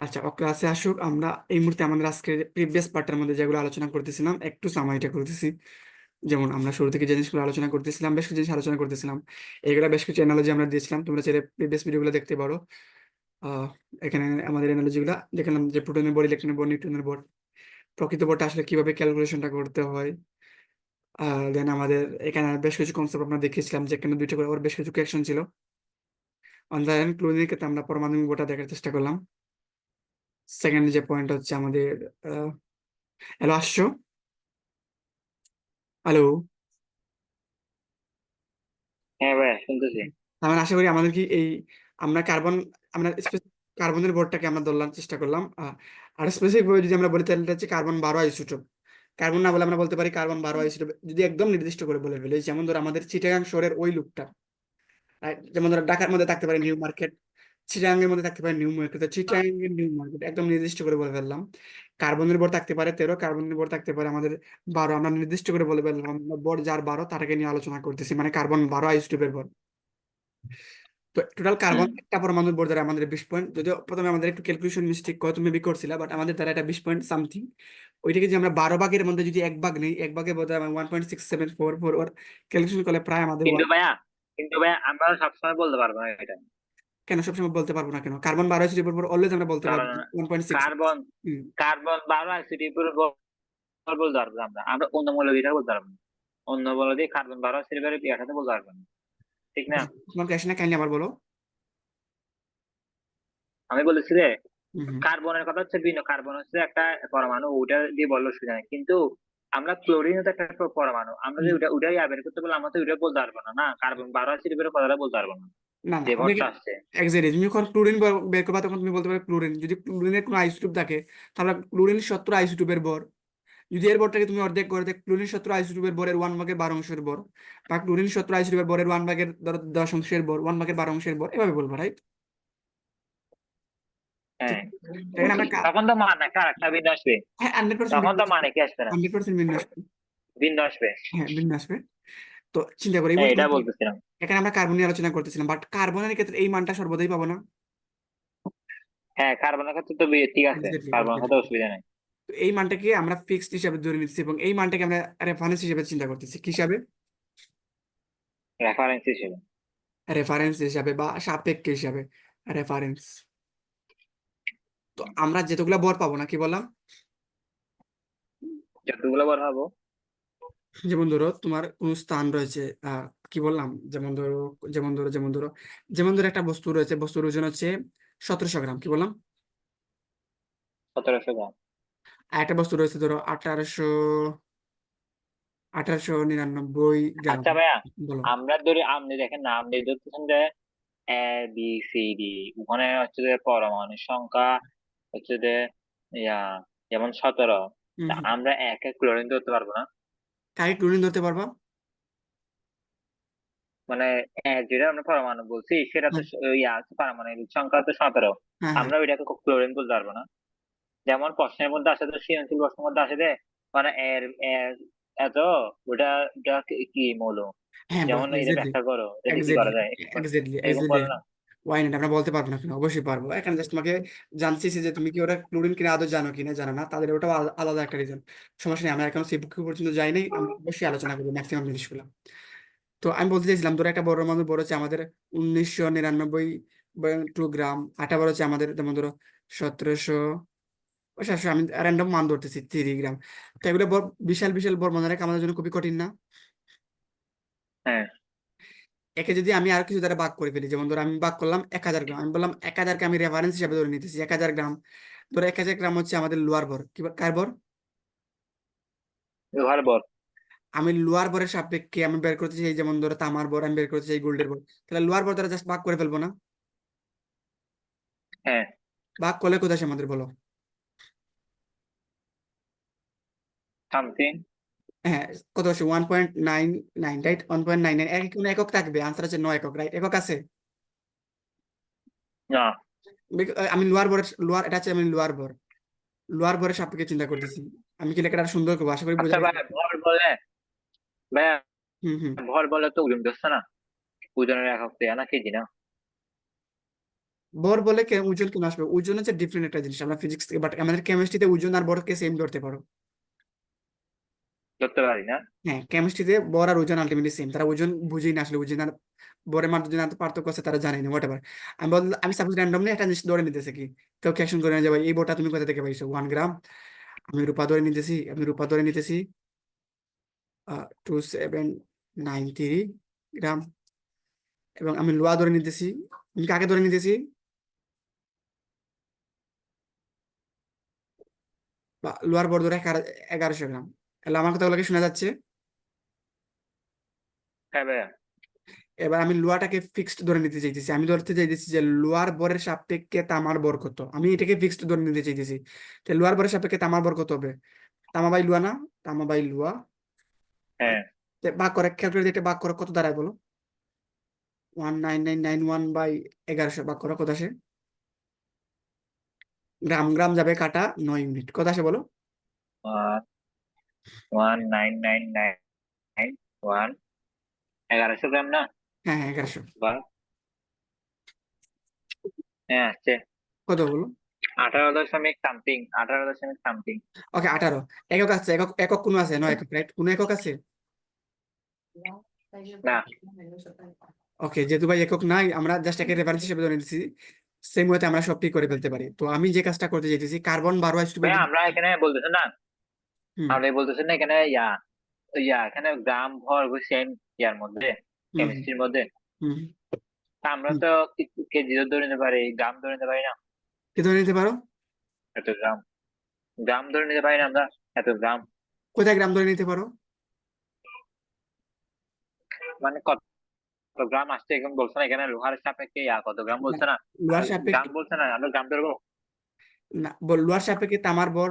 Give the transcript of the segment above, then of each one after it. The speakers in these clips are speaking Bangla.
আচ্ছা, ও ক্লাসে আসুক। আমরা এই মুহূর্তে আমাদের আজকের প্রিভিয়াস পার্টের মধ্যে যেগুলো আলোচনা করতেছিলাম একটু সামারিটা করতেছি। যেমন আমরা শুরু থেকে যে জিনিসগুলো আলোচনা করতেছিলাম, বেশ কিছু জিনিস আলোচনা করতেছিলাম, এগুলো বেশ কিছু এনালজি আমরা দিয়েছিলাম, তোমরা চাইলে প্রিভিয়াস ভিডিওগুলো দেখতে পারো। আহ এখানে আমাদের এনালজি গুলা দেখলাম যে প্রোটনের বর, ইলেকট্রনের বর, নিউট্রনের বর, প্রকৃত বরটা আসলে কিভাবে ক্যালকুলেশনটা করতে হয়। দেন আমাদের এখানে বেশ কিছু কনসেপ্ট আমরা দেখিয়েছিলাম, যে এখানে দুইটা করে ওর বেশ কিছু কোয়েকশন ছিল। অন দ্য এন্ড ক্লোরিনের ক্ষেত্রে আমরা পারমাণবিক বরটা দেখার চেষ্টা করলাম। সেকেন্ড যে পয়েন্ট হচ্ছে আমাদের হ্যালো, আসছো? হ্যালো। হ্যাঁ ভাইয়া শুনতেছি। তার মানে আশা করি আমাদের কি এই আমরা কার্বন, আমরা কার্বনের বোর্ডটাকে আমরা ধরলাম, চেষ্টা করলাম। আর স্পেসিফিক ভাবে যদি আমরা বলি তাহলে এটা হচ্ছে কার্বন 12 আইসোটোপ। কার্বন না বলে আমরা বলতে পারি কার্বন 12 আইসোটোপ, যদি একদম নির্দিষ্ট করে বলে ফেলি। যেমন ধর আমাদের চিটাগাং শহরের ওই লুকটা, যেমন ধর ঢাকার মধ্যে থাকতে পারে নিউ মার্কেট, চিটাগাং এর মধ্যে থাকতে পারে নিউ মার্কেট, চিটাগাং এর নিউ মার্কেট একদম নির্দিষ্ট করে বলে ফেললাম। কার্বনের ভর থাকতে পারে 13, কার্বনের ভর থাকতে পারে আমাদের 12, আমরা নির্দিষ্ট করে বলে ফেললাম ভর যার 12 তাটাকে নিয়ে আলোচনা করতেছি, মানে কার্বন 12 আইসোটোপের ভর। তো টোটাল কার্বন হুম। একটা পরমাণুর ভর দ্বারা আমাদের 20 পয়েন্ট, যদিও প্রথমে আমাদের একটু ক্যালকুলেশন মিস্টেক হয়তো মেবি করছিলাম, বাট আমাদের দ্বারা এটা 20 পয়েন্ট সামথিং। ওইটাকে যদি আমরা 12 ভাগের মধ্যে যদি এক ভাগ নেই, এক ভাগের মধ্যে 1.6744, ওর ক্যালকুলেশন করলে প্রায় আমাদের কিন্তু ভাইয়া আমরা সবসময় বলতে পারবো না এটা। কেন সবসময় বলতে পারবো না কেন? কার্বন 12 হিসেবে অলওয়েজ আমরা বলতে পারবো কারণ 1.6। কার্বন কার্বন 12 অ্যাসিডের বলতে পারবো না। আমরা অন্য মৌলবিটা বলতে পারবো না। অন্য মৌলবি কার্বন 12 অ্যাসিডের ইয়াটাতে বলতে পারবো না, ঠিক না? তোমার ক্যাশ না, কাইন্ডলি আবার বলো। আমি বলেছি যে হুম হুম কার্বনের কথা হচ্ছে ভিন্ন। কার্বন হচ্ছে একটা পরমাণু, ওটা দিয়ে বললে অসুবিধা নেই। কিন্তু আমরা ক্লোরিন তো একটা পরমাণু, আমরা যে হুম। ওটাই বের করতে বললে আমরা তো ওটা বলতে পারবো না। না, কার্বন 12 অ্যাসিডের কথাটা বলতে পারবো না, না না, যে আমি ভরটা আসছে। এক্স্যাক্টলি তুমি যখন ক্লোরিন বের করবা তখন তুমি বলতে পারো ক্লোরিন, যদি ক্লোরিনের কোনো আইসোটোপ থাকে তাহলে ক্লোরিন 17 আইসোটোপের ভর। যদি এর ভরটাকে তুমি অর্ধেক করে দেখ, ক্লোরিন 17 আইসোটোপের ভরের 1/12 ভর, বা ক্লোরিন 17 আইসোটোপের ভরের 1/10 ভর, 1/12 ভর, এভাবে বলবো, রাইট? ঠিক। হ্যাঁ, এখানে আমরা তখন তো মান একটা আরেকটা ভিন্ন আসবে। হ্যাঁ 100% তখন তো মানে কি আসবে না, 100% ভিন্ন আসবে। ভিন্ন আসবে। হ্যাঁ, ভিন্ন আসবে। তো চিন্তা করি এই হ্যাঁ, মুহূর্তে এটা বলতেছিলাম। এখানে আমরা কার্বন নিয়ে আলোচনা করতেছিলাম, বাট কার্বনের ক্ষেত্রে এই মানটা সর্বদাই পাবো না। হ্যাঁ, কার্বনের ক্ষেত্রে তো ঠিক আছে, এক্স্যাক্টলি কার্বনের এক্স্যাক্টলি। ক্ষেত্রে অসুবিধা নেই। তো এই মানটাকে আমরা ফিক্সড হিসাবে ধরে নিচ্ছি, এবং এই মানটাকে আমরা রেফারেন্স হিসেবে চিন্তা করতেছি। কি হিসাবে? রেফারেন্স হিসেবে। রেফারেন্স হিসাবে বা সাপেক্ষ হিসাবে। রেফারেন্স। তো আমরা যেতগুলা বর পাবো না, কি বললাম? যতগুলো বার হবো। যেমন ধরো তোমার কোন স্থান রয়েছে, কি বললাম, যেমন ধরো একটা বস্তু রয়েছে, বস্তুর ওজন হচ্ছে 1700 গ্রাম, কি বললাম? 1700 গ্রাম। আর একটা বস্তু রয়েছে ধরো 1899 গ্রাম। আচ্ছা ভাইয়া, বলো। আমরা ধরি, আপনি দেখেন না, আপনি ধরতেছেন যে এ বি সি ডি, ওখানে হচ্ছে যে পরমাণুর সংখ্যা হচ্ছে যে ইয়া যেমন 17। হম তা হম। আমরা এক এক ক্লোরিন ধরতে পারবো না? কাকে ক্লোরিন ধরতে পারবা? মানে যেটা আমরা পরমাণু বলছি সেটা তো হ্যাঁ ইয়া আছে, পারমাণবিক সংখ্যা তো 17। হ্যাঁ হ্যাঁ। আমরা ওইটাকে ক্লোরিন বলতে পারবো না? যেমন প্রশ্নের মধ্যে আসে, তো সৃজনশীল প্রশ্নের মধ্যে আসে যে মানে এর এত ওটা ওটা কি মৌল, হ্যাঁ যেমন এটা এক্স্যাক্টলি ব্যাখ্যা করো, এটা কি করা এক্স্যাক্টলি যায়, এক্স্যাক্টলি এরকম এক্স্যাক্টলি। বলে না? ওয়াই নট, আমরা বলতে পারবো না কেন? অবশ্যই পারবো। এখানে জাস্ট তোমাকে জানছি যে তুমি কি ওরা ক্লোরিন কিনা আদৌ জানো কিনা, জানো না, তাদের ওটাও আলাদা একটা রিজন। সমস্যা নেই, আমরা এখন সেই বুক পর্যন্ত যাই নাই, আমরা অবশ্যই আলোচনা করবো ম্যাক্সিমাম জিনিসগুলো। তো আমি বলতে চাইছিলাম, ধরো একটা বড় মানুষ বড় হচ্ছে আমাদের 1999 গ্রাম, আটা বড় হচ্ছে আমাদের যেমন ধরো 1700, আমি র্যান্ডম মান ধরতেছি 3 গ্রাম। তো এগুলো বিশাল বিশাল বড় মনে রাখা আমাদের জন্য খুবই কঠিন না? হ্যাঁ। একে যদি আমি আর কিছু দ্বারা ভাগ করে ফেলি, যেমন ধরো আমি ভাগ করলাম 1000 গ্রাম, আমি বললাম 1000কে আমি রেফারেন্স হিসাবে ধরে নিতেছি 1000 গ্রাম। ধরো 1000 গ্রাম হচ্ছে আমাদের লোয়ার বর, কি কার বর? ব্যবহার বল। আমি লোয়ার বরের সাপেক্ষে আমি বের করতে চাই, যেমন ধরো তামার বর আমি বের করতে চাই, গোল্ডের বর, তাহলে লোয়ার বর দ্বারা জাস্ট ভাগ করে ফেলবো না? হ্যাঁ, ভাগ করলে কোথায় আসে আমাদের, বলো? সামথিং। হ্যাঁ, কত আসে? 1.99, রাইট? 1.99 এক কোনো একক থাকবে, আনসার আছে 9 একক, রাইট? একক আছে? না। আমি লোয়ার এটা আছে, আমি লোয়ার বরের সাপেক্ষে চিন্তা করতেছি। আমি কি লেখাটা আরো সুন্দর করবো? আশা করি বোঝা আচ্ছা গেছে। ভাই, ভর বলে, ভাইয়া হুম হুম। ভর বলে তো ওজন ধরছে না, ওজনের একক দেয়া না, কেজি না? বর বলে ওজন কেন আসবে? ওজন হচ্ছে ডিফারেন্ট একটা জিনিস, আমরা ফিজিক্স থেকে, বাট আমাদের কেমিস্ট্রিতে ওজন আর বরকে সেম ধরতে পারো। ধরতে পারি না। হ্যাঁ, কেমিস্ট্রিতে বর আর ওজন আলটিমেটলি সেম, তারা ওজন বুঝেই না, আসলে ওজন আর বরের মাধ্যমে যে পার্থক্য আছে তারা জানে না, হোয়াট এভার। আমি সাপোজ র্যান্ডমলি একটা জিনিস ধরে নিতেছি কি, কেউ ক্যাশন করে নিয়ে যাবে, এই বোর্ডটা তুমি কোথা থেকে পাইছো, 1 গ্রাম। আমি রূপা ধরে নিতেছি 2793 গ্রাম। এবং আমি লোহা ধরে নিতেছি, আমি কাকে ধরে নিতেছি, বা লোহার বর ধরে 1100 গ্রাম। তাহলে আমার কথাগুলোকে শোনা যাচ্ছে? হ্যাঁ ভাইয়া। এবার আমি লোহাটাকে ফিক্সড ধরে নিতে চাইতেছি, আমি ধরতে চাইতেছি যে লোহার বরের সাপেক্ষে তামার বর কত, আমি এটাকে ফিক্সড ধরে নিতে চাইতেছি। তো লোহার বরের সাপেক্ষে তামার বর কত হবে? তামা বাই লোহা না? তামা বাই লোহা। হ্যাঁ। ভাগ করে ক্যালকুলেট, এটা ভাগ করে কত দাঁড়ায় বলো? 19991/1100 ভাগ করে কত আসে? গ্রাম গ্রাম যাবে কাটা 9 ইউনিট, কত আসে বলো? 19999 1100 গ্রাম না? হ্যাঁ হ্যাঁ, 1100। বা হ্যাঁ আসছে। কত বলো? 18.something, 18.something। ওকে, 18। একক আছে, একক একক কোনো আছে? নয় একক, রাইট? কোনো একক আছে? না ওকে, যেহেতু ভাই একক নাই, আমরা জাস্ট একে রেফারেন্স হিসেবে ধরে নিচ্ছি, সেম ওয়েতে আমরা সবটি করে ফেলতে পারি। তো আমি যে কাজটা করতে চাইতেছি, কার্বন 12 ভাইয়া, যদি। আমরা এখানে বলতেছি না, হুম আমরা বলতেছি না এখানে এখানে গ্রাম ভর সেম ইয়ার মধ্যে, হুম কেমিস্ট্রির মধ্যে। হুম তা আমরা হুম। তো কেজি ধরে নিতে পারি, গ্রাম ধরে নিতে পারি না। কি ধরে নিতে পারো? এত গ্রাম, গ্রাম ধরে নিতে পারি না আমরা, এত গ্রাম। কোথায় গ্রাম ধরে নিতে পারো? মানে কত গ্রাম আসছে এখন বলছে না, এখানে লোহার সাপেক্ষে কত গ্রাম না, বলছে না। আর লোহার গ্রাম সাপেক্ষে, বলছে না, আমরা গ্রাম ধরবো। না লোহার সাপেক্ষে তামার ভর,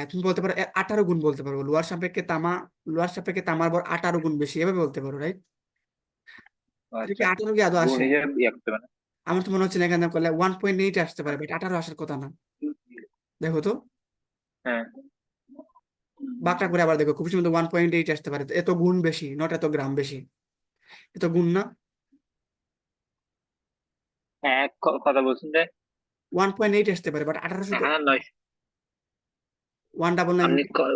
তুমি বলতে পারো 18 গুণ বলতে পারো লোহার সাপেক্ষে তামা। লোহার সাপেক্ষে তামার ভর 18 গুণ বেশি, এভাবে বলতে পারো, রাইট? এটা কি আচ্ছা, 18 কি আদৌ গুণ আসে? হিসেবে করতে পারে। আমার তো মনে হচ্ছে না, এখানে করলে 1.8 আসতে পারে, বাট 18 আসার কথা না। দেখো তো, হ্যাঁ বাঁকটা করে আবার দেখো, খুব সুন্দর 1.8 আসতে পারে। তো এত গুণ বেশি, নট এত গ্রাম বেশি, এত গুণ না। হ্যাঁ, কথা বলছেন যে 1.8 আসতে পারে, বাট 1800 তো। এখানে 9, 199, আপনি কত,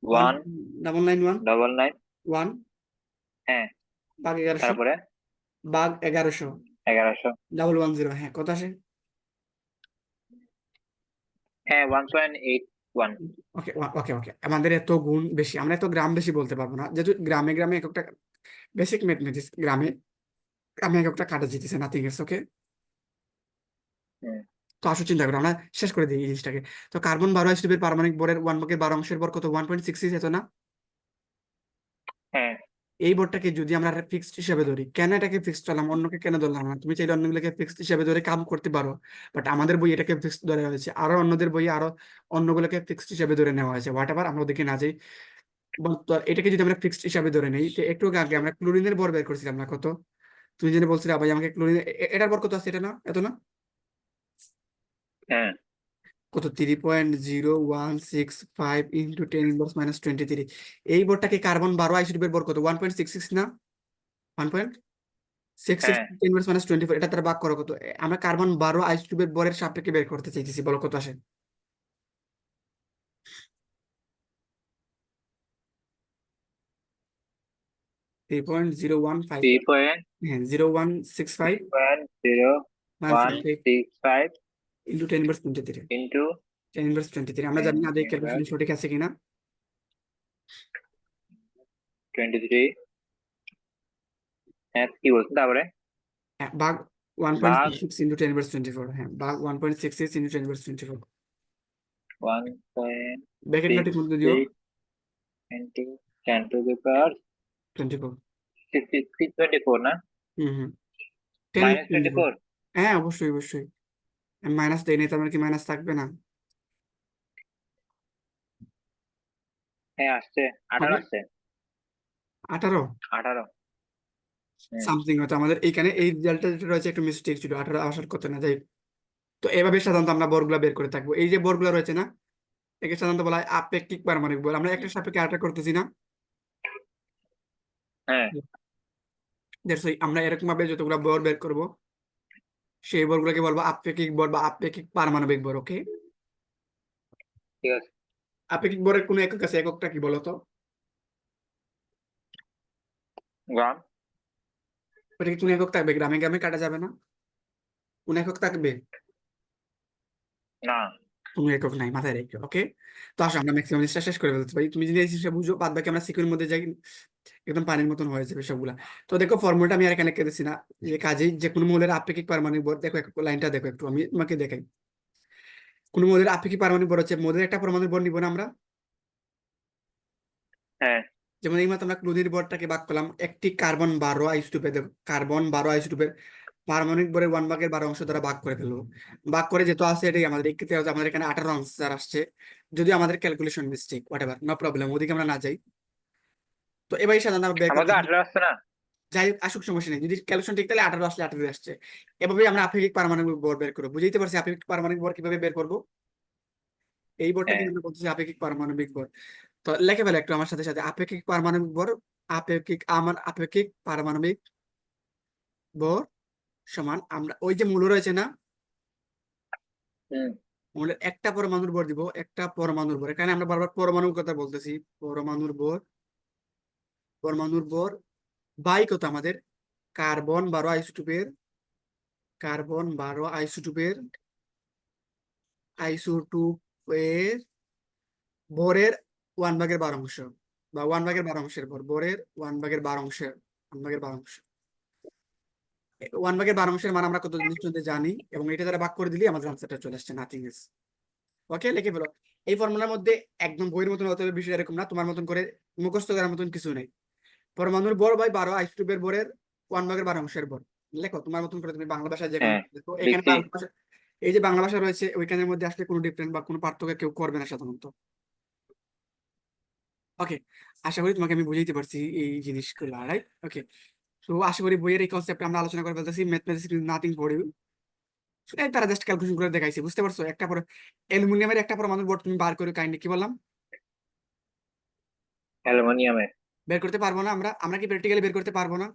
ওয়ান 1 199 ডবল 9। 1 হ্যাঁ, বাঘ 1100, তারপরে বাঘ 1100, 1100। 110, হ্যাঁ কত আসে? হ্যাঁ, 1.81। ওকে ওকে ওকে, আমাদের এত গুণ বেশি, আমরা এত গ্রাম বেশি বলতে পারবো না, যেহেতু গ্রামে গ্রামে এককটা, বেসিক ম্যাথমেটিক্স, গ্রামে গ্রামে এককটা কাটা যেতেছে, নাথিং এলস। ওকে, তো আসো চিন্তা করো, আমরা শেষ করে দিই এই জিনিসটাকে। তো কার্বন 12 স্তূপের পারমাণবিক ভরের 1/12 অংশের ভর কত? 1.66, এত না? হ্যাঁ এই ভরটাকে যদি আমরা ফিক্সড হিসাবে ধরি, কেন এটাকে ফিক্সড ধরলাম, অন্যকে কেন ধরলাম না? তুমি চাইলে অন্যগুলোকে ফিক্সড হিসাবে ধরে কাম করতে পারো, বাট আমাদের বই এটাকে ফিক্সড ধরা হয়েছে, আরো অন্যদের বই আরো অন্যগুলোকে ফিক্সড হিসাবে ধরে নেওয়া হয়েছে, হোয়াট এভার, আমরা ওদিকে না যাই। তো এটাকে যদি আমরা ফিক্সড হিসাবে ধরে নেই, তো একটু আগে আমরা ক্লোরিনের ভর বের করছিলাম না, কত? তুমি যেটা বলছিলে ভাই আমাকে, ক্লোরিন এটার ভর কত আছে, এটা না, এত না? হ্যাঁ। কত? 3.0165 ইন্টু 10⁻⁻23। এই ভরটাকে কার্বন 12 আইসোটোপের ভর কত? 1.66 না? 1.66 হ্যাঁ 10⁻24, এটা তারা ভাগ করো কত? আমরা কার্বন 12 আইসোটোপের ভরের সাপেক্ষে বের করতে চাইতেছি, বলো কত আসে? 3.0155, থ্রি পয়েন্ট হ্যাঁ 0165 zero one 155 six five into 10⁻23। Into 10⁻23, আমরা টেন জানি না আদৌ ইনভার্স ক্যালকুলেশন সঠিক আছে কিনা। 23। হ্যাঁ, কি বলছেন তারপরে? হ্যাঁ, ভাগ ওয়ান পয়েন্ট ভাগ সিক্স সিক্স ইন্টু 10⁻24, হ্যাঁ ভাগ 1.66 ইন্টু 10⁻24। ব্র্যাকেট ঘাটে কোনটা দিও? 1.66 ইন্টু 10⁻24। Twenty four. 24 না? Hmm hmm, ten minus twenty twenty four four হ্যাঁ অবশ্যই অবশ্যই, আমি মাইনাস দেই নাই, তার মানে কি মাইনাস থাকবে না? হ্যাঁ আসছে, 18 হবে আসছে। 18। 18। হুম। সামথিং হয়তো আমাদের এইখানে এই রেজাল্টটা যেটা রয়েছে একটু মিস্টেক ছিল, 18 আসার কথা না, যাই। তো এভাবে সাধারণত আমরা বর্গগুলা বের করে থাকবো, এই যে বর্গগুলা রয়েছে না, একে সাধারণত বলা হয় আপেক্ষিক পারমাণবিক বল, আমরা একটা সাপেক্ষে আরেকটা করতেছি না। হ্যাঁ That's why আমরা এরকম ভাবে যতগুলা বর বের করব, সেই ভরগুলোকে বলবো আপেক্ষিক ভর বা আপেক্ষিক পারমাণবিক ভর। ওকে, ঠিক আছে। আপেক্ষিক ভরের কোনো একক আছে? এককটা কি বলো তো? গ্রাম। ওটা কি কোনো একক থাকবে? গ্রামে গ্রামে কাটা যাবে না? কোন একক থাকবে? না। কোনো একক নাই, মাথায় রেখে। ওকে, তো আসো আমরা ম্যাক্সিমাম জিনিসটা শেষ করে ফেলতে পারি। তুমি যদি এই জিনিসটা বুঝো, বাদ বাকি আমরা সিকুয়েন্সের মধ্যে যাই, একদম পানির মতন হয়ে যাবে সবগুলা। তো দেখো ফর্মুলাটা আমি আর এখানে লিখতেছি না, যে কাজেই যে কোনো মৌলের আপেক্ষিক পারমাণবিক ভর, দেখো লাইনটা দেখো একটু, আমি তোমাকে দেখাই। কোন মৌলের আপেক্ষিক পারমাণবিক ভর হচ্ছে, মৌলের একটা পরমাণুর ভর নিব না আমরা। হ্যাঁ। যেমন এই মাত্র আমরা ক্লোরিন ভরটাকে ভাগ করলাম, একটি কার্বন 12 আইসোটোপে, দেখো কার্বন 12 আইসোটোপের পারমাণবিক ভরের 1/12 অংশ দ্বারা ভাগ করে ফেলবো। ভাগ করে যেহেতু আছে এটাই আমাদের, এই ক্ষেত্রে হচ্ছে আমাদের এখানে 18 আনসার আসছে, যদি আমাদের calculation mistake, whatever, no problem, ওদিকে আমরা না যাই। তো এবারে সাধারণত আমরা বের করতে, আমাদের 18 আসছে না। যাই হোক আসুক সমস্যা নেই, যদি ক্যালকুলেশন ঠিক তাহলে 18 আসলে 18 আসছে। এভাবেই আমরা আপেক্ষিক পারমাণবিক ভর বের করবো। বুঝতে পারছি আপেক্ষিক পারমাণবিক ভর কিভাবে বের করবো? এই ভরটা হ্যাঁ। কিন্তু আমরা বলতেছি আপেক্ষিক পারমাণবিক ভর। তো লেখে ফেলে একটু আমার সাথে সাথে, আপেক্ষিক পারমাণবিক ভর, আপেক্ষিক পারমাণবিক ভর সমান, আমরা ওই যে মূল রয়েছে না, হুম। মূলের একটা পরমাণুর ভর দিব, একটা পরমাণুর ভর, এখানে আমরা বারবার পরমাণুর কথা বলতেছি, পরমাণুর ভর, পরমাণুর ভর বাই কত আমাদের, কার্বন 12 আইসোটোপের, কার্বন 12 আইসোটোপের, আইসোটোপের ভরের 1/12 অংশ, বা 1/12 অংশের ভর, ভরের 1/12 অংশের, 1/12 অংশ। 1/12 অংশের মান আমরা কত জিনিস মধ্যে জানি, এবং এটা দ্বারা ভাগ করে দিলে আমাদের আনসারটা চলে আসছে, নাথিং এলস। ওকে, লিখে ফেলো। এই ফর্মুলার মধ্যে একদম বইয়ের মতন হতে হবে বিষয় এরকম না, তোমার মতন করে মুখস্থ করার মতন কিছু নেই। পরমাণুর ভর বাই 12 আইসোটোপের ভরের 1/12 অংশের ভর। লেখো তোমার মতন করে, তুমি বাংলা ভাষায় যে কোনো হ্যাঁ, দেখো, এখানে লিখছি। বাংলা ভাষা, এই যে বাংলা ভাষা রয়েছে ওইখানের মধ্যে আসলে কোনো ডিফারেন্স বা কোনো পার্থক্য কেউ করবে না সাধারণত। ওকে, আশা করি তোমাকে আমি বুঝাইতে পারছি এই জিনিসগুলো, রাইট? ওকে, তো আশা করি বইয়ের এই কনসেপ্ট আমরা আলোচনা করে ফেলতেছি, mathematics is nothing for you. তারা জাস্ট ক্যালকুলেশন করে দেখাইছে, বুঝতে পারছো? একটা পর অ্যালুমিনিয়ামের একটা পরমাণুর ভর তুমি বার করে কাইন্ডলি, কি বললাম, অ্যালুমিনিয়ামে। বের করতে পারবো না আমরা? আমরা কি প্র্যাকটিক্যালি বের করতে পারবো না?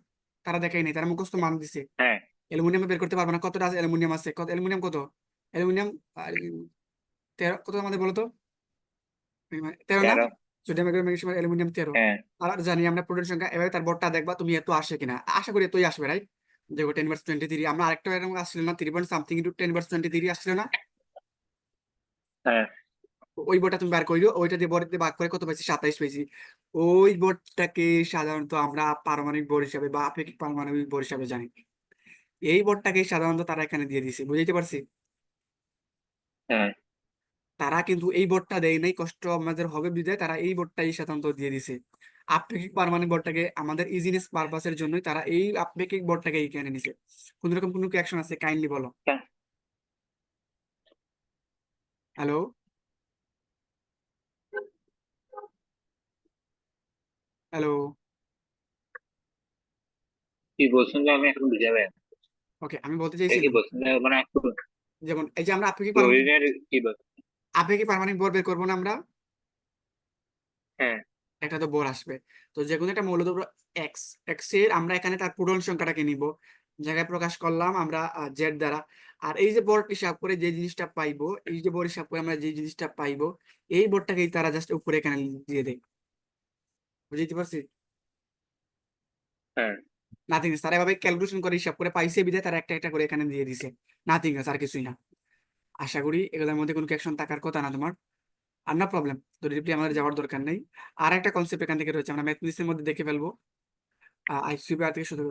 তারা দেখাই নাই, তারা মুখস্থ মান দিছে। হ্যাঁ। অ্যালুমিনিয়ামে বের করতে পারবো না, কতটা অ্যালুমিনিয়াম আছে, কত অ্যালুমিনিয়াম, কত অ্যালুমিনিয়াম, 13, কত আমাদের বলো তো, 13 না? 13। Sodium, magnesium, aluminium 13। হ্যাঁ। আর জানি আমরা প্রোটন সংখ্যা, এবারে তার ভরটা দেখবা তুমি, এত আসে কিনা, আশা করি এতই আসবে, রাইট? দেখো 10^23, আমরা আরেকটা এরকম আসছিল না, 3 পয়েন্ট সামথিং ইন্টু 10^23 আসছিল না? হ্যাঁ। ওই বোর্ডটা তুমি বার করিও, ওইটা দিয়ে বোর্ড দিয়ে ভাগ করে কত পাইছি, 27 পাইছি। ওই বোর্ডটাকে সাধারণত আমরা পারমাণবিক ভর হিসাবে বা আপেক্ষিক পারমাণবিক ভর হিসাবে জানি। এই বোর্ডটাকে সাধারণত তারা এখানে দিয়ে দিছে, বুঝতে পারছি? হ্যাঁ। তারা কিন্তু এই বোর্ডটা দেয় নাই, কষ্ট আমাদের হবে বিধায় তারা এই বোর্ডটাই সাধারণত দিয়ে দিছে। আপেক্ষিক পারমাণবিক ভরটাকে আমাদের ইজিনেস পারপাসের জন্যই তারা এই আপেক্ষিক ভরটাকে এখানে নিছে। কোন রকম কোনো অ্যাকশন আছে কাইন্ডলি বলো। হ্যাঁ। Hello, hello. কি বলছেন যে আমি এখন বুঝে পাই না। ওকে, আমি বলতে এই কি চাইছিলাম, বলছেন যে মানে একটু যেমন এই যে আমরা ক্লোরিনের কি বল। আপেক্ষিক পারমাণবিক ভর বের করবো না আমরা, হ্যাঁ। একটা তো ভর আসবে। তো যে কোনো একটা মৌল ধরো এক্স, এক্স এর আমরা এখানে তার পূরণ সংখ্যাটাকে নিব, জায়গায় প্রকাশ করলাম আমরা জেড দ্বারা। আর এই যে ভর হিসাব করে যে জিনিসটা পাইবো, এই যে ভর হিসাব করে আমরা যে জিনিসটা পাইবো, এই ভরটাকেই তারা জাস্ট উপরে এখানে দিয়ে দেয়। বুঝতে পারছি? হ্যাঁ। নাথিং, তারা এভাবে ক্যালকুলেশন করে হিসাব করে পাইছে বিধায় তারা একটা একটা করে এখানে দিয়ে দিছে। নাথিং, আর কিছুই না। আশা করি এগুলোর মধ্যে কোনো অ্যাকশন থাকার কথা না তোমার, আর না প্রবলেম, তো ডিপলি আমাদের যাওয়ার দরকার নেই। আর একটা কনসেপ্ট এখান থেকে রয়েছে, আমরা ম্যাথমেটিক্স এর মধ্যে দেখে ফেলবো। আইসিউবি থেকে শুধু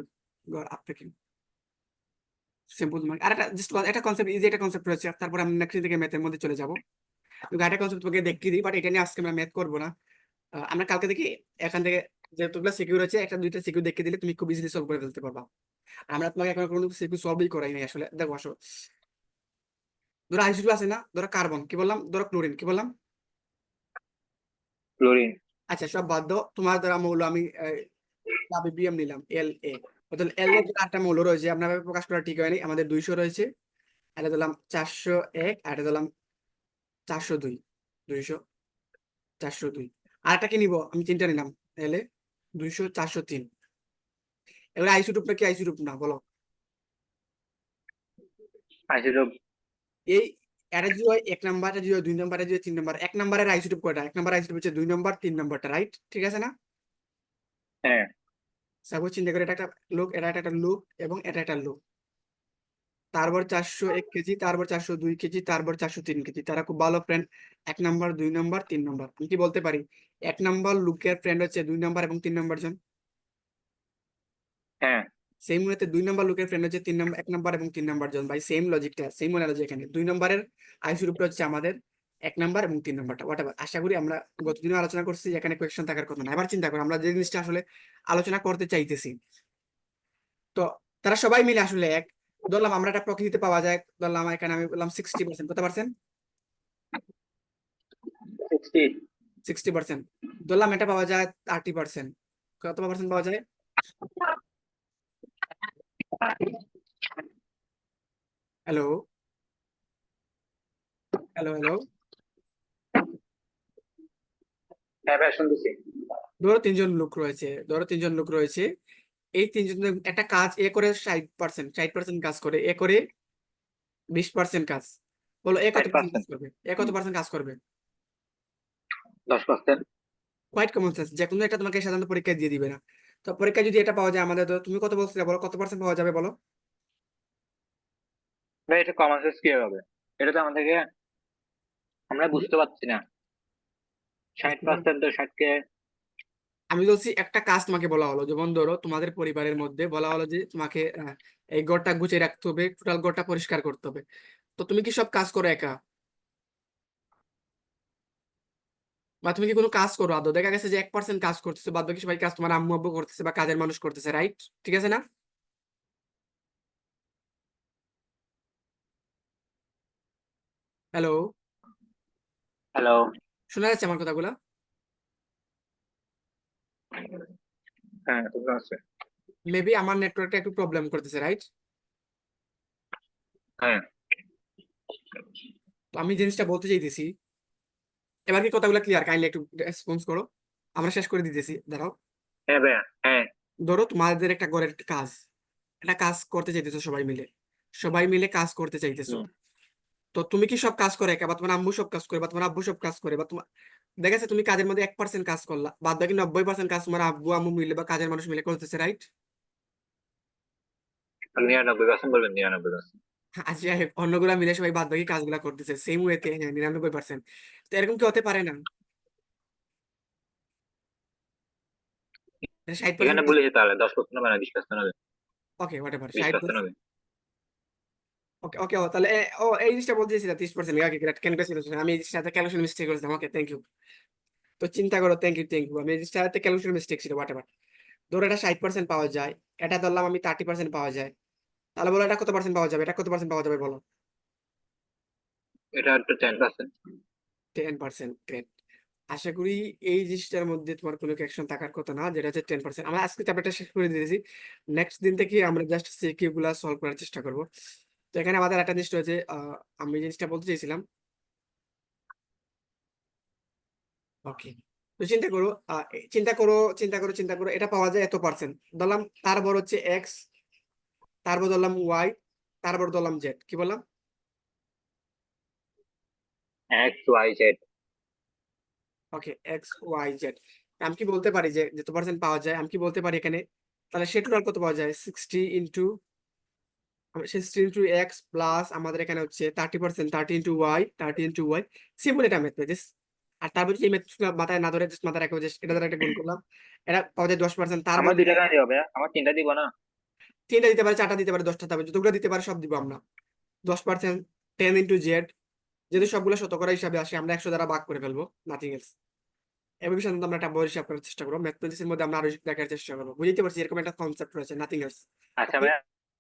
আপেক্ষিক, সিম্পল, আর একটা জাস্ট একটা কনসেপ্ট, ইজি একটা কনসেপ্ট রয়েছে, তারপর আমরা নেক্সট থেকে ম্যাথের মধ্যে চলে যাবো। একটা কনসেপ্ট তোমাকে দেখিয়ে দিই, বাট এটা নিয়ে আজকে আমরা ম্যাথ করবো না। আমরা কালকে দেখি, এখান থেকে যেহেতুগুলো সিকিউর আছে, একটা দুইটা সিকিউর দেখিয়ে দিলে তুমি খুব ইজিলি সলভ করে ফেলতে পারবা। আমরা তোমাকে এখন কোনো সিকিউর সলভই করাই নাই আসলে। দেখো আসো, ধরো আইসিউবি আছে না, ধরো কার্বন কি বললাম, ধরো ক্লোরিন কি বললাম, ক্লোরিন। আচ্ছা সব বাদ দাও, তোমার দ্বারা মৌল আমি বিএম নিলাম, এল এ। অর্থাৎ এল এর যে আটটা মৌল রয়েছে আপনার প্রকাশ করা ঠিক হয়নি, আমাদের 200 রয়েছে, এটা দিলাম 401, আর এটা দিলাম 402, 200, 402। আর একটা কি নিব, আমি তিনটা নিলাম, এল এ 200, 403। এবার আইসোটোপটা কি আইসোটোপ না বলো? আইসোটোপ এই এটা যদি হয় 1 নাম্বার, এটা যদি হয় 2 নাম্বার, এটা যদি হয় 3 নাম্বার। 1 নাম্বারের আইসোটোপ কয়টা? 1 নাম্বার আইসোটোপ হচ্ছে 2 নাম্বার 3 নাম্বারটা, রাইট? ঠিক আছে না? হ্যাঁ সাপোজ চিন্তা করে এটা একটা লোক, এটা একটা লোক এবং এটা একটা লোক। তারপর 401 কেজি, তারপর 402 কেজি, তারপর 403 কেজি। তারা খুব ভালো ফ্রেন্ড। 1 number, 2 number, 3 number. আমি কি বলতে পারি 1 নাম্বার লোকের ফ্রেন্ড হচ্ছে 2 নাম্বার এবং 3 নাম্বার জন? হ্যাঁ সেম ওয়েতে 2 নাম্বার লোকের ফ্রেন্ড হচ্ছে 3 নাম্বার, 1 নাম্বার এবং 3 নাম্বার জন। ভাই সেম লজিকটা, সেম অ্যানালজি এখানে। 2 নাম্বারের আইসোরূপটা হচ্ছে আমাদের 1 নাম্বার এবং 3 নাম্বারটা। হোয়াটএভার, আশা করি আমরা গতদিনও আলোচনা করছি, এখানে কোয়েশ্চেন থাকার কথা না। এবার চিন্তা করো আমরা যে জিনিসটা আসলে আলোচনা করতে চাইতেছি, তো তারা সবাই মিলে আসলে এক। ধরলাম আমরা একটা প্রকৃতিতে পাওয়া যায়, ধরলাম এখানে আমি বললাম 60%। কত পার্সেন্ট? 60 60%। ধরলাম এটা পাওয়া যায় 30%। কত পার্সেন্ট পাওয়া যায়? Hello, hello, hello. হ্যাঁ ভাই শুনতেছি। ধরো 3 জন লোক রয়েছে, ধরো 3 জন লোক রয়েছে। এই 3 জন একটা কাজ এ করে 60%, 60% কাজ করে, এ করে 20% কাজ। বলো এ কত পার্সেন্ট কাজ 5%, করবে? এ কত পার্সেন্ট কাজ করবে? 10%। কোয়াইট কমন সেন্স, যে কোনো একটা তোমাকে সাধারণত পরীক্ষায় দিয়ে দিবে না। তো পরীক্ষায় যদি এটা পাওয়া যায় আমাদের, তুমি কত বলছিলে বলো, কত পার্সেন্ট পাওয়া যাবে বলো? ভাই এটা কমন সেন্স কি হবে? এটা তো আমাদেরকে আমরা বুঝতে পারছি না। 60% তো 60 কে। আমি বলছি একটা কাজ তোমাকে বলা হলো, যেমন ধরো তোমাদের পরিবারের মধ্যে বলা হলো যে তোমাকে এই ঘরটা গুছিয়ে রাখতে হবে, টোটাল ঘরটা পরিষ্কার করতে হবে। তো তুমি কি সব কাজ করো একা, বা তুমি কি কোনো কাজ করো আদৌ? দেখা গেছে যে 1% কাজ করতেছে, বাদ বাকি সবাই কাজ তোমার আম্মু আব্বু করতেছে বা কাজের মানুষ করতেছে, রাইট? ঠিক আছে না? Hello, hello. শোনা যাচ্ছে আমার কথাগুলো? হ্যাঁ বুঝতে পারছি। মেবি আমার নেটওয়ার্কটা একটু প্রবলেম করতেছে, রাইট? হ্যাঁ তো আমি জিনিসটা বলতে চাইতেছি, এবার কি কথাগুলো ক্লিয়ার? কাইন্ডলি একটু রেসপন্স করো, আমরা শেষ করে দিতেছি, দাঁড়াও। হ্যাঁ ভাইয়া হ্যাঁ। ধরো তোমাদের একটা ঘরের কাজ, একটা কাজ করতে চাইতেছো সবাই মিলে, সবাই মিলে কাজ করতে চাইতেছো। হুম। তো তুমি কি সব কাজ করে একা, বা তোমার আম্মু সব কাজ করে, বা তোমার আব্বু সব কাজ করে, বা তোমার দেখা যাচ্ছে তুমি কাজের মধ্যে 1% কাজ করলা, বাদ বাকি 90% কাজ তোমার আব্বু আম্মু মিলে বা কাজের মানুষ মিলে করতেছে, রাইট? 99% বলবেন, 99%। আচ্ছা, অন্যগুলা মিলে সবাই বাদ বাকি কাজগুলা করতেছে সেম ওয়েতে, হ্যাঁ 99%। তো এরকম কি হতে পারে না? ষাট এখানে পার্সেন্ট বলেছে তাহলে 10% হবে না 20% হবে? ওকে হোয়াট এভার, 20% হবে। ওকে ওকে, তাহলে এই জিনিসটা বলতে চাইছিলাম 30%। ওকে গ্রেট, ক্যালকুলেশন, আমি এই জিনিসটাতে ক্যালকুলেশন মিস্টেক করেছিলাম। Okay thank you. তো চিন্তা করো, থ্যাংক ইউ থ্যাংক ইউ, আমি এই জিনিসটাতে ক্যালকুলেশন মিস্টেক ছিল, হোয়াট এভার। ধরো এটা 60% পাওয়া যায়, এটা ধরলাম আমি 30% পাওয়া যায়। তাহলে বলো এটা কত পার্সেন্ট পাওয়া যাবে, এটা কত পার্সেন্ট পাওয়া যাবে বলো? এটা একটু 10%। 10%, গ্রেট। আশা করি এই জিনিসটার মধ্যে তোমার কোনো অ্যাকশন থাকার কথা না, যেটা হচ্ছে 10%। আমরা আজকে চ্যাপ্টারটা শেষ করে দিয়েছি। নেক্সট দিন থেকে আমরা জাস্ট সিকিউ গুলা সলভ করার চেষ্টা করবো। তো এখানে আমাদের একটা জিনিস রয়েছে, আমি এই জিনিসটা বলতে চাইছিলাম। ওকে, তো চিন্তা করো, চিন্তা করো, চিন্তা করো, এটা পাওয়া যায় এত পার্সেন্ট। ধরলাম তারপর হচ্ছে এক্স, তারপর ধরলাম ওয়াই, তারপর ধরলাম জেড। কি বললাম? XYZ। ওকে, এক্স ওয়াই জেড। আমি কি বলতে পারি যে যত পার্সেন্ট পাওয়া যায়, আমি কি বলতে পারি এখানে, তাহলে সে টোটাল কত পাওয়া যায়? 60 ইন্টু এক্স প্লাস আমাদের এখানে হচ্ছে 30%, 30 into y, 30 into y. Simple এটা ম্যাথ পেয়েছিস। আর তারপর যে ম্যাথ মাথায় না ধরে just মাথায় রাখবো, যে এটা দ্বারা একটা গুণ করলাম, এটা পাওয়া যায় 10%। তারপর আমার 2টা কেন দিবে ভাইয়া? আমার 3টা দিব না? 3টা দিতে পারে, 4টা দিতে পারে, 10টা দিতে পারে, যতগুলো দিতে পারে সব দিব আমরা। 10%, 10 ইন্টু জেড, যদি সবগুলো শতকরা হিসাবে আসে আমরা 100 দ্বারা ভাগ করে ফেলবো, নাথিং এলস। এভাবে সাধারণত আমরা একটা বড় হিসাব করার চেষ্টা করবো, ম্যাথমেটিক্সের মধ্যে আমরা আরো দেখার চেষ্টা করবো। বুঝতে পারছি এরকম একটা কনসেপ্ট রয়েছে, নাথিং এলস। আচ্ছা ওকে, ভাইয়া।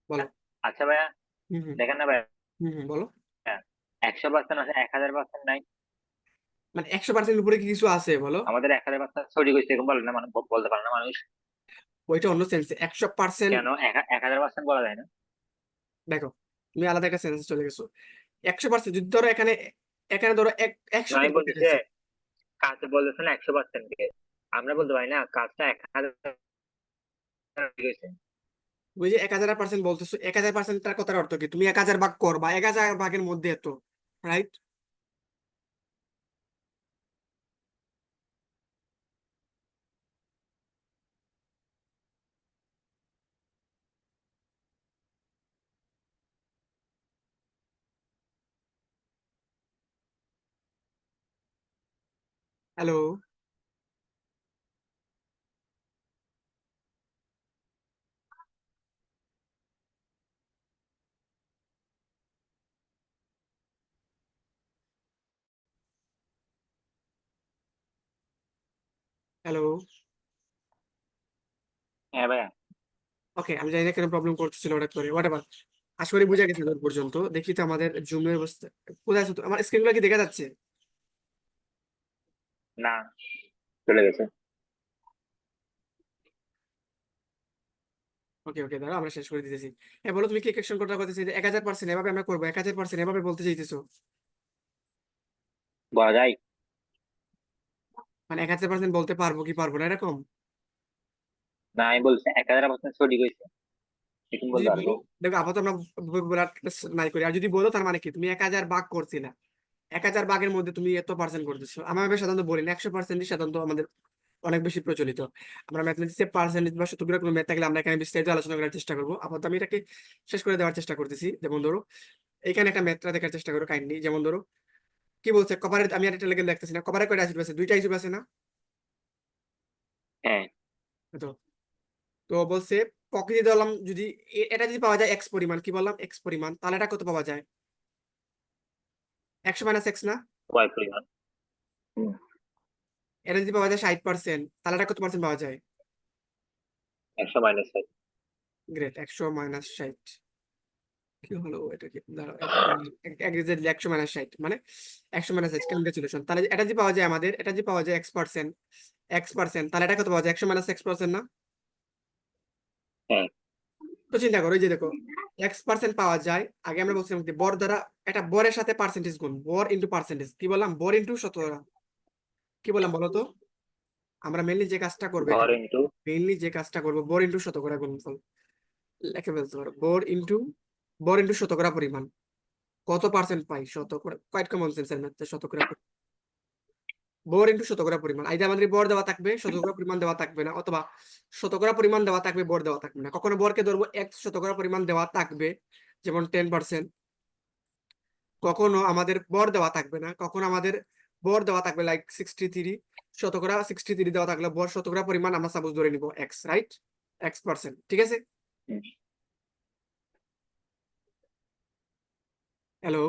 বলো। আচ্ছা ভাইয়া, হুম হুম দেখেন না ভাইয়া, হুম হুম, বলো। 100% আছে, 1000% নাই। মানে 100% উপরে কি কিছু আছে বলো? আমাদের 1000% সঠিক হয়েছে এরকম বলে না, মানে বলতে পারে না মানুষ। ওইটা অন্য সেন্সে 100%। কেন 1000% বলা যায় না? দেখো, তুমি আলাদা একটা সেন্সে চলে গেছো। 100% যদি ধরো এখানে, এখানে ধরো একশো আমি কোটি বলতেছি আছে। কাজ বলতেছে না 100% কে। আমরা বলতে পারি না কাজটা 1000 হয়েছে। তুমি যে 1000% বলতেছো, 1000% তার কথার অর্থ কি? তুমি 1000 ভাগ করবা, 1000 ভাগের মধ্যে এত, রাইট? Hello, hello. হ্যাঁ ভাইয়া। ওকে, আমি জানি না কেন প্রবলেম করতেছিল হঠাৎ করে, হোয়াট এভার। আশা করি বুঝা গেছে দূর পর্যন্ত। দেখি তো আমাদের জুমের অবস্থা কোথায় আছে? তো আমার স্ক্রিনগুলো কি দেখা যাচ্ছে? না, চলে গেছে। ওকে ওকে, দাঁড়াও আমরা শেষ করে দিতেছি। হ্যাঁ বলো, তুমি কি কোয়েশ্চেন করতে করতেছি যে 1000% এভাবে আমরা করবো, 1000% এভাবে বলতে চাইতেছো? বলা যায়। মানে 1000% বলতে পারবো কি পারবো না এরকম? না, আমি বলছি 1000% সঠিক হয়েছে, এরকম যদি বলতে বলো, পারবো। দেখো আপাতত আমরা বলার নাই করি। আর যদি বলো তার মানে কি, তুমি 1000 ভাগ করছিলা, 1000 ভাগের মধ্যে তুমি এত পার্সেন্ট করতেছো। আমরা সাধারণত বলি না, 100%ই সাধারণত আমাদের অনেক বেশি প্রচলিত। আমরা ম্যাথমেটিক্সে পার্সেন্টেজ বা শতকরা কোনো ম্যাথ থাকলে আমরা এখানে বিস্তারিত আলোচনা করার চেষ্টা করবো। আপাতত আমি এটাকে শেষ করে দেওয়ার চেষ্টা করতেছি। যেমন ধরো, এখানে একটা ম্যাথটা দেখার চেষ্টা করো কাইন্ডলি। যেমন ধরো, কি বলছে কপারের, আমি আর এটা লেগে দেখতেছি না, কপারে কয়টা অ্যাসিড আছে? দুইটা অ্যাসিড আছে না? হ্যাঁ। তো তো বলছে প্রকৃতি ধরলাম, যদি এটা যদি পাওয়া যায় এক্স পরিমাণ, কি বললাম এক্স পরিমাণ, তাহলে এটা কত পাওয়া যায়? 100 - x না? কয় পরিমাণ? হুম। এটা যদি পাওয়া যায় 60%, তাহলে এটা কত পার্সেন্ট পাওয়া যায়? 100 - 60। গ্রেট, 100 - 60। কি হলো এটা? কি দাঁড়াও, 100 - 60 মানে 100 - 60, কংগ্রেচুলেশন। তাহলে এটা যদি পাওয়া যায় আমাদের, এটা যদি পাওয়া যায় x%, তাহলে এটা কত পাওয়া যায়? 100 - x% না? হ্যাঁ। তো চিন্তা করো, এই যে দেখো, x% পাওয়া যায়। আগে আমরা বলছিলাম কি, বর দ্বারা, এটা বরের সাথে পার্সেন্টেজ গুণ, বর ইন্টু পার্সেন্টেজ, কি বললাম? বর ইন্টু শতকরা। কি বললাম বলো তো? আমরা মেইনলি যে কাজটা করবো ভর এখানে, ইন্টু। বর ইন্টু শতকরা গুণফল লিখে ফেলতে পারো। বর ইন্টু শতকরা পরিমাণ, কত পার্সেন্ট পাই? শতকরা, কোয়াইট কমন সেন্সের ম্যাথ, শতকরা বর ইন্টু শতকরা পরিমাণ। আইডা আমাদের বর দেওয়া থাকবে, শতকরা পরিমাণ দেওয়া থাকবে না, অথবা শতকরা পরিমাণ দেওয়া থাকবে, বর দেওয়া থাকবে না। কখনো বরকে ধরবো এক্স, শতকরা পরিমাণ দেওয়া থাকবে, যেমন 10%। কখনো আমাদের বর দেওয়া থাকবে না, কখনো আমাদের বর দেওয়া থাকবে লাইক 63, শতকরা 63 দেওয়া থাকলে বর শতকরা পরিমাণ আমরা সাপোজ ধরে নিব এক্স, রাইট? x%, ঠিক আছে? হ্যালো।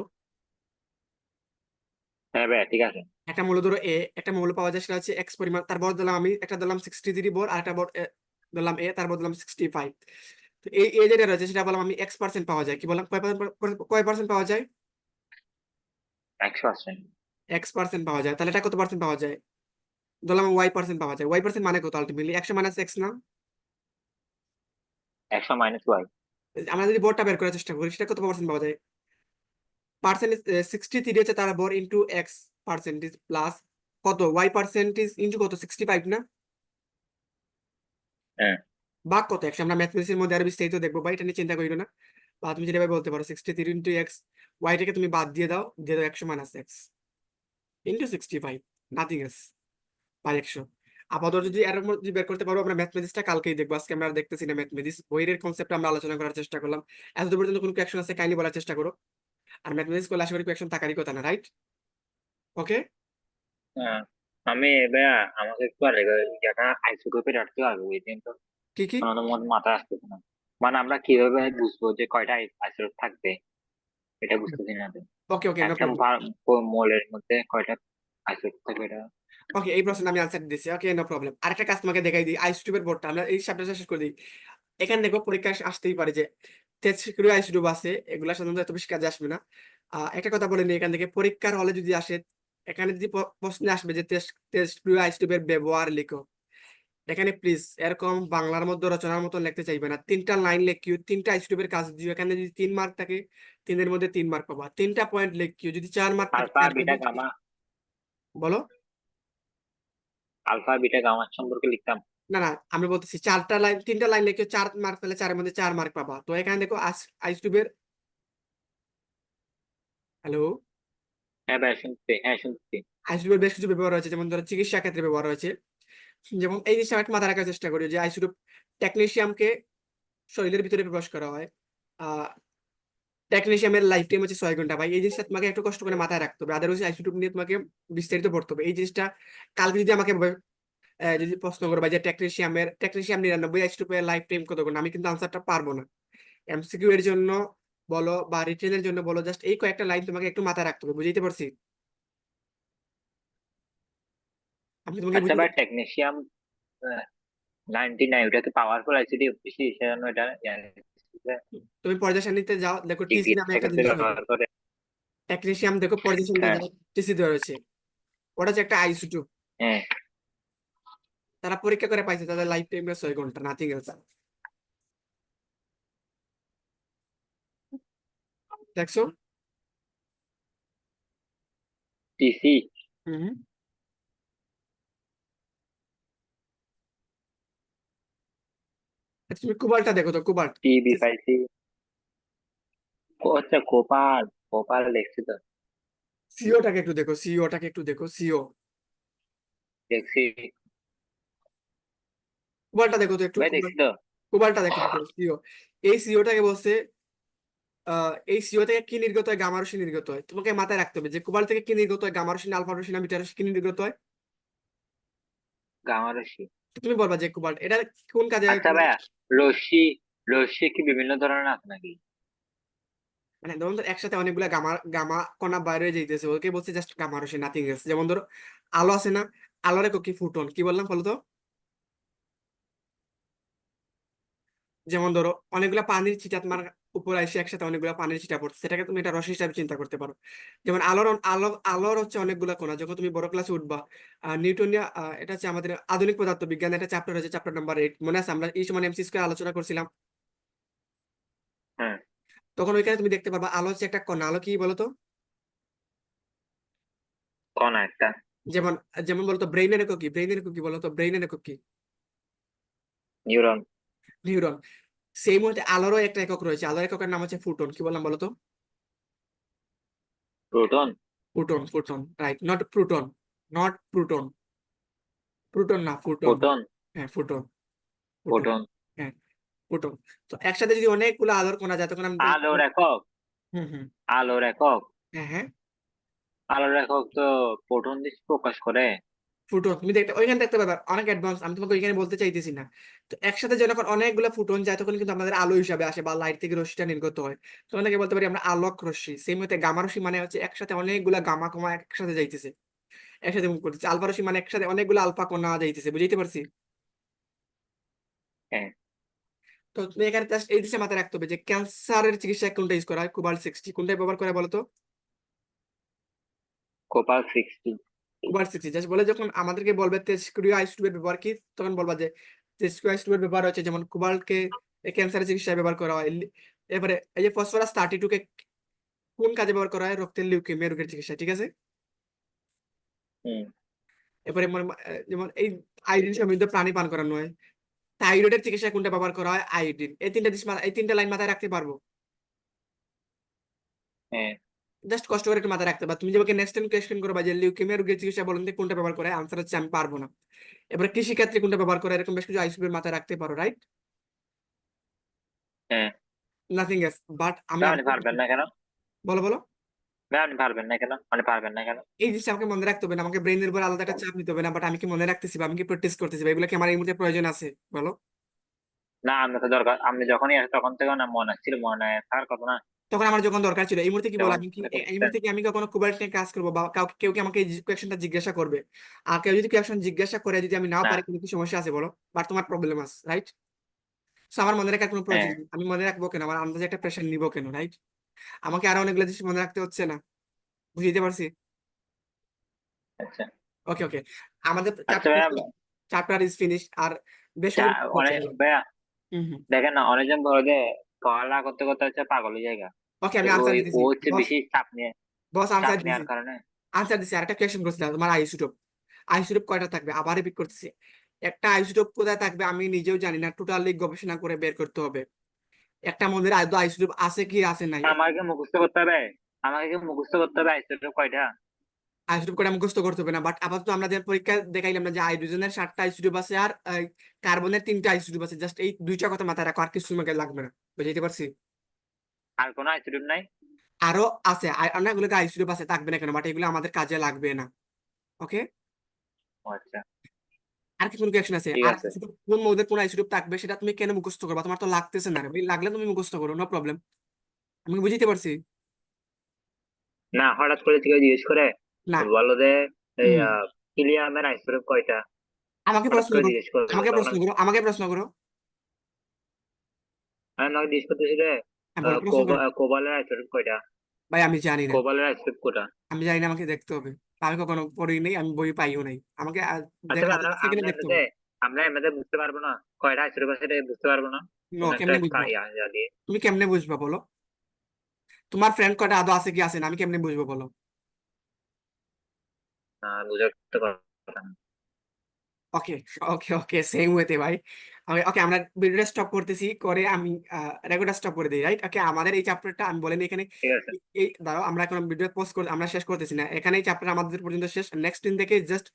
হ্যাঁ ভাইয়া, ঠিক আছে। একটা মৌল ধরো এ, একটা মৌল পাওয়া যায়, সেটা হচ্ছে এক্স পরিমাণ। তার বর দিলাম আমি, একটা দিলাম 63 বর, আর একটা বর দিলাম এ, তার বর দিলাম 65। তো এই এ যেটা রয়েছে সেটা বললাম আমি x% পাওয়া যায়। কি বললাম, কয় পার্সেন্ট পাওয়া যায়? 100%। x% পাওয়া যায়। তাহলে এটা কত পার্সেন্ট পাওয়া যায়? ধরলাম y% পাওয়া যায়। y% মানে কত আলটিমেটলি? 100 - x না? 100 - y। আমরা যদি বরটা বের করার চেষ্টা করি, সেটা কত পার্সেন্ট পাওয়া যায়? পার্সেন্টেজ 63 হচ্ছে তার বর ইন্টু এক্স পার্সেন্টেজ প্লাস কত, ওয়াই পার্সেন্টেজ ইন্টু কত, 65 না? হ্যাঁ। ভাগ কত 100? আমরা ম্যাথমেটিক্স এর মধ্যে আরো বিস্তারিত দেখবো, বা এটা নিয়ে চিন্তা করিও না। বা তুমি যেভাবে বলতে পারো 63 ইন্টু এক্স, ওয়াইটাকে তুমি বাদ দিয়ে দাও, 100 - x into 65, nothing else, by 100। আপাতত যদি এর মধ্যে যদি বের করতে পারবো, আমরা ম্যাথমেটিক্সটা কালকেই দেখবো, আজকে আমরা আর দেখতেছি না ম্যাথমেটিক্স বইয়ের কনসেপ্ট আমরা আলোচনা করার চেষ্টা করলাম। এতদূর পর্যন্ত কোনো কোয়েকশন আছে কাইন্ডলি বলার চেষ্টা করো। আর ম্যাথমেটিক্স করলে আশা করি কোয়েকশন থাকারই কথা না, রাইট? ওকে। হ্যাঁ। আমি ভাইয়া, আমাকে একটু আর জায়গা আইসোটোপে রাখতে হবে ওই দিন তো। কি কি? আমাদের মধ্যে মাথায় আসতেছে না। মানে আমরা কিভাবে বুঝবো যে কয়টা আইসোটোপ থাকবে, এটা বুঝতেছি না তো। ওকে ওকে, নো একটা প্রবলেম। মোলের মধ্যে কয়টা আইসোটোপ থাকবে এটা। ওকে, এই প্রশ্নের আমি আনসার দিচ্ছি। ওকে, নো প্রবলেম। আরেকটা কাজ তোমাকে দেখাই দিই, আইসোটোপের বোর্ডটা আমরা এই চ্যাপ্টারটা শেষ করে দিই। এখানে দেখো পরীক্ষা আসতেই পারে যে তেজস্ক্রিয় আইসোটোপ আছে, এগুলা সাধারণত এত বেশি কাজে আসবে না। একটা কথা বলে নিই এখান থেকে, পরীক্ষার হলে যদি আসে, এখানে যদি প্রশ্নে আসবে যে তেজস্ক্রিয় আইসোটোপের ব্যবহার লিখো, এখানে প্লিজ এরকম বাংলার মধ্যে রচনার মতো লিখতে চাইবে না। 3টা লাইন লিখিও, 3টা আইসোটোপের কাজ দিও। এখানে যদি 3 মার্ক থাকে, 3-এর মধ্যে 3 মার্ক পাবা। 3টা পয়েন্ট লিখিও, যদি 4 মার্ক থাকে আলফা 4 বিটা পয়েন্ট। গামা। বলো। আলফা বিটা গামা সম্পর্কে লিখতাম। না না, আমি বলতেছি 3টা লাইন লিখে 4 মার্ক পেলে 4-এর মধ্যে 4 মার্ক পাবা। তো এখানে দেখো আইসিটিউবের, হ্যালো, হ্যাঁ ভাই শুনছি, হ্যাঁ শুনছি। আইসিটিউবের বেশ কিছু ব্যবহার রয়েছে, যেমন ধরো চিকিৎসা ক্ষেত্রে ব্যবহার হয়েছে। যেমন এই জিনিসটা একটা মাথায় রাখার চেষ্টা করি যে আইসিটিউব টেকনিশিয়ামকে শরীরের ভিতরে প্রবেশ করা হয়। আহ টেকনিশিয়ামের লাইফ টাইম হচ্ছে 6 ঘন্টা। ভাই এই জিনিসটা তোমাকে একটু কষ্ট করে মাথায় রাখতে হবে, আদারওয়াইজ আইসিটিউব নিয়ে তোমাকে বিস্তারিত পড়তে হবে। এই জিনিসটা কালকে যদি আমাকে যদি প্রশ্ন করো ভাই যে টেকনিশিয়াম 99, আইসিটিউবের লাইফ টাইম কত ঘন্টা, আমি কিন্তু আনসারটা পারবো না। এমসিকিউ এর জন্য বলো বা রিটেনের জন্য বলো, জাস্ট এই কয়েকটা লাইন তোমাকে একটু মাথায় রাখতে হবে। বুঝতে পারছি? আমি তোমাকে আচ্ছা বুঝতে, ভাই, টেকনিশিয়াম 99 ওটা কি পাওয়ারফুল আইসিডি বেশি, সেজন্য এটা তুমি পর্যায় সারণীতে যাও, দেখো টিসি নামে চিকিৎসা একটা ক্ষেত্রে জিনিস রয়েছে। ব্যবহার করে। টেকনিশিয়াম দেখো পর্যায় সারণীতে হ্যাঁ যাও, টিসি দেওয়া রয়েছে। ওটা হচ্ছে একটা আইসিটিউব। হ্যাঁ। তারা পরীক্ষা করে পাইছে তাদের লাইফ টাইম 6 ঘন্টা, নাথিং এলস। দেখছো? টিসি। হম। আচ্ছা, তুমি কুবাল্টটা দেখো তো, কুবাল্ট। টিবি পাইছি। আচ্ছা কোপাল, কোপাল দেখছি তো। সিওটাকে একটু দেখো, সিওটাকে একটু দেখো, সিও। দেখছি কুবাল্টটা দেখো তো একটু, ভাই, দেখছি তো। কুবাল্টটা দেখো তো, সিও। এই সিওটাকে বলছে, এই সিও থেকে কি নির্গত হয়? গামা রশ্মি নির্গত হয়। তোমাকে মাথায় রাখতে হবে যে কুবাল্ট থেকে কি নির্গত হয়? গামা রশ্মি, আলফা রশ্মি না বিটা রশ্মি, কি নির্গত হয়? গামা রশ্মি। তো তুমি বলবা যে কুবাল্ট এটা কোন কাজে, আচ্ছা ভাইয়া, রশ্মি, রশ্মি কি বিভিন্ন ধরনের আছে নাকি? মানে ধরুন তো একসাথে অনেকগুলা গামা গামা কণা বাইরে যাইতেছে, ওকে বলছে জাস্ট গামা রশ্মি, নাথিং এলস। যেমন ধরো আলো আছে না, আলোর একক কি? ফুটন। কি বললাম বলো তো? যেমন ধরো অনেকগুলা পানির ছিটা তোমার উপরে এসে একসাথে অনেকগুলা পানির ছিটা পড়ছে, সেটাকে তুমি এটা রশ্মি হিসাবে চিন্তা করতে পারো। যেমন আলোর হচ্ছে অনেকগুলা কণা। যখন তুমি বড় ক্লাসে উঠবা, নিউটনিয়া, এটা হচ্ছে আমাদের আধুনিক পদার্থ বিজ্ঞান, একটা চ্যাপ্টার হচ্ছে চ্যাপ্টার নাম্বার 8, মনে আছে? আমরা এই সময় এমসি স্কয়ার আলোচনা করছিলাম। হ্যাঁ। তখন ওইখানে তুমি দেখতে পারবা আলো হচ্ছে একটা কণা। আলো কি বলতো? কোন একটা? যেমন যেমন বলতো ব্রেইনের একক কি? ব্রেইনের একক কি বলতো? ব্রেইনের একক কি? নিউরন। নিউরন। সেই মুহূর্তে আলোরও একটা একক রয়েছে, আলোর এককের নাম হচ্ছে ফুটন। কি বললাম বলতো? Proton. ফুটন, ফুটন, right, not proton, not proton. Proton না, ফুটন। ফোটন। হ্যাঁ, ফুটন, ফুটন। ফোটন। হ্যাঁ, ফুটন। তো একসাথে যদি অনেকগুলো আলোর কণা যায় তখন আমি আলোর একক। হুম হুম। আলোর একক। হ্যাঁ হ্যাঁ, আলোর একক তো ফোটন দিয়ে প্রকাশ করে। ফুটন। তুমি দেখতে ওইখানে দেখতে পাবে অনেক অ্যাডভান্স, আমি তোমাকে ওইখানে বলতে চাইতেছি না। তো একসাথে যখন অনেকগুলো ফুটন যায় তখন কিন্তু আমাদের আলো হিসাবে আসে, বা লাইট থেকে রশ্মিটা নির্গত হয়। তখন থেকে বলতে পারি আমরা আলোক রশ্মি। সেই মতে গামা রশ্মি মানে হচ্ছে একসাথে অনেকগুলা গামা কমা একসাথে যাইতেছে, একসাথে মুভ করতেছে। আলফা রশ্মি মানে একসাথে অনেকগুলো আলফা কণা যাইতেছে। বুঝতে পারছি? হ্যাঁ। তো তুমি এখানে জাস্ট এই দিশে মাথায় রাখতে হবে যে ক্যান্সারের চিকিৎসা কোনটা ইউজ করা হয়? কোবাল্ট 60 কোনটা ব্যবহার করে বলো তো? কোপাল 60। কোবাল্ট 60 জাস্ট বলে যখন আমাদেরকে বলবে তেজস্ক্রিয় আইসোটোপের ব্যবহার কি, তখন বলবা যে তেজস্ক্রিয় আইসোটোপের ব্যবহার হচ্ছে, যেমন কোবাল্টকে ক্যান্সারের চিকিৎসায় ব্যবহার করা হয়। এবারে এই যে ফসফরাস 32 কে কোন কাজে ব্যবহার করা হয়? রক্তের লিউকেমিয়া রোগের চিকিৎসা, ঠিক আছে? হুম। এবারে যেমন এই আয়োডিন সমৃদ্ধ পানি পান করানো হয়। থাইরয়েডের চিকিৎসায় কোনটা ব্যবহার করা হয়? আয়োডিন। এই 3টা লাইন মাথায় রাখতে পারবো? হ্যাঁ। জাস্ট কষ্ট করে একটু মাথায় রাখতে পারো। তুমি যে আমাকে নেক্সট টাইম কোয়েশ্চেন করবা যে লিউকেমিয়া রোগের চিকিৎসা বলুন তো কোনটা ব্যবহার করে, আনসার হচ্ছে আমি পারবো না। এবার কৃষি ক্ষেত্রে কোনটা ব্যবহার করে, এরকম বেশ কিছু আইসিপি মাথায় রাখতে পারো, রাইট? হ্যাঁ। Nothing else. বাট আমি ভাই আপনি আরেকটা পারবেন না কেন? বলো বলো। ভাই আপনি পারবেন না কেন, মানে পারবেন না কেন? এই জিনিসটা আমাকে মনে রাখতে হবে না, আমাকে ব্রেনের উপর আলাদা একটা চাপ নিতে হবে না, বাট আমি কি মনে রাখতেছি বা আমি কি প্র্যাকটিস করতেছি বা এগুলো কি আমার এই মুহূর্তে প্রয়োজন আছে? বলো। না, আমরা তো দরকার, আপনি যখনই আসে তখন থেকে না মনে ছিল, মনে থাকার কথা না। তখন আমার যখন দরকার ছিল। এই মুহূর্তে কি বলো, যখন আমি কি এই করতেন। মুহূর্তে কি আমি কখনো কোবাল্ট নিয়ে কাজ করবো বা কাউকে, কেউ কি আমাকে এই কোয়েশ্চেনটা জিজ্ঞাসা করবে? আর কেউ যদি কোয়েশ্চেন জিজ্ঞাসা করে যদি আমি নাও না। পারি, কোনো কি সমস্যা আছে বলো? বাট তোমার প্রবলেম আছে, রাইট? সো আমার মনে রাখার কোনো প্রয়োজন হ্যাঁ। নেই। আমি মনে রাখবো কেন? আমার আন্দাজে একটা প্রেশার নিবো কেন, রাইট? আমাকে আরো অনেকগুলো জিনিস মনে রাখতে হচ্ছে না। বুঝতে পারছি? আচ্ছা। ওকে ওকে, আমাদের আচ্ছা চ্যাপ্টার ভাইয়া, চ্যাপ্টার ইজ ফিনিশ। আর বেশ কিছু অনেক হচ্ছে। ভাইয়া, হুম হুম। দেখেন না, অনেকজন বলে যে পড়ালেখা করতে করতে হচ্ছে পাগলের জায়গা। ওকে, তো আমি আনসার ওই ও দিতেছি। হচ্ছে বস, বেশি চাপ নিয়ে, বস চাপ আনসার দিতেছি। নেওয়ার কারণে। আনসার দিচ্ছি। আরেকটা কোয়েশ্চেন করছিলাম তোমার আইসোটোপ। আইসোটোপ কয়টা থাকবে? আবার রিপিট করতেছি। একটা আইসোটোপ কোথায় থাকবে আমি নিজেও জানি না, টোটালি গবেষণা করে বের করতে হবে একটা মধ্যে আদৌ আইসোটোপ আছে কি আছে নাই। আমাকে মুখস্থ করতে হবে, আমাকে কি মুখস্থ করতে হবে আইসোটোপ কয়টা? আইসোটোপ করে মুখস্থ করতে হবে না, বাট আপাতত আমরা যে পরীক্ষা দেখাইলাম না যে হাইড্রোজেনের 7টা আইসোটোপ আছে আর কার্বনের 3টা আইসোটোপ আছে, জাস্ট এই 2টা কথা মাথায় রাখো, আর কিছু তোমাকে লাগবে না। বুঝাইতে পারছি? আর কোনো আইসোটোপ নাই? আরো আছে, অনেকগুলো আইসোটোপ আছে, থাকবে না কেন, বাট এগুলো আমাদের কাজে লাগবে না। ওকে, ও আচ্ছা, আর কি কোনো কোয়েশ্চেন আছে? ঠিক আর আছে। কোন মৌলের কোন আইসোটোপ থাকবে সেটা তুমি কেন মুখস্থ করবা? তোমার তো লাগতেছে না রে ভাই, লাগলে তুমি মুখস্থ করো, নো প্রবলেম। আমি কি বুঝাইতে পারছি? না হঠাৎ করে থেকে জিজ্ঞেস করে না। বলো যে এই হুম। হিলিয়ামের আইসোটোপ কয়টা, আমাকে হঠাৎ প্রশ্ন করে করো, জিজ্ঞেস করবো আমাকে তখন প্রশ্ন করো, আমাকে প্রশ্ন করো। আমি আমাকে জিজ্ঞেস করতেছি যে হ্যাঁ, বলো, প্রশ্ন করো। কোবালের আইসোটোপ কয়টা, ভাই আমি জানি না, কোবালের আইসোটোপ কোটা। আমি জানি না, আমাকে দেখতে হবে। আমি কখনো পড়ি নাই, আমি বই পাইও নাই, আমাকে আসলে আমরা সেখানে আমরা দেখতে এমনিতে হবে। আমরা এমনিতে বুঝতে পারবো না কয়টা আইসোটোপ আছে, এটা বুঝতে পারবো না নো, কোন একটা কেমনে বুঝবো? ইয়া দিয়ে। তুমি কেমনে বুঝবা বলো? তোমার ফ্রেন্ড কয়টা আদৌ আছে কি আছে না, আমি কেমনে বুঝবো বলো? বুঝতে পারবো না। ওকে, ওকে, ওকে, সেম ওয়েতে ভাই। ওকে, ওকে, আমরা ভিডিওটা স্টপ করতেছি, করে আমি রেকর্ডটা স্টপ করে দিই, রাইট? ওকে, আমাদের এই চ্যাপ্টারটা আমি বলেন এখানে ঠিক আছে। এই দাঁড়াও, আমরা এখন ভিডিও পোস্ট করে আমরা শেষ করতেছি না, এখানে এই চ্যাপ্টার আমাদের পর্যন্ত শেষ। নেক্সট দিন থেকে জাস্ট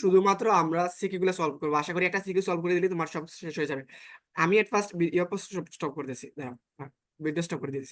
শুধুমাত্র আমরা সিকিউ গুলো সলভ করবো, আশা করি একটা সিকিউ সলভ করে দিলে তোমার সব শেষ হয়ে যাবে। আমি at first video post stop করতেছি, দাঁড়াও, ভিডিও স্টপ করে দিয়েছি।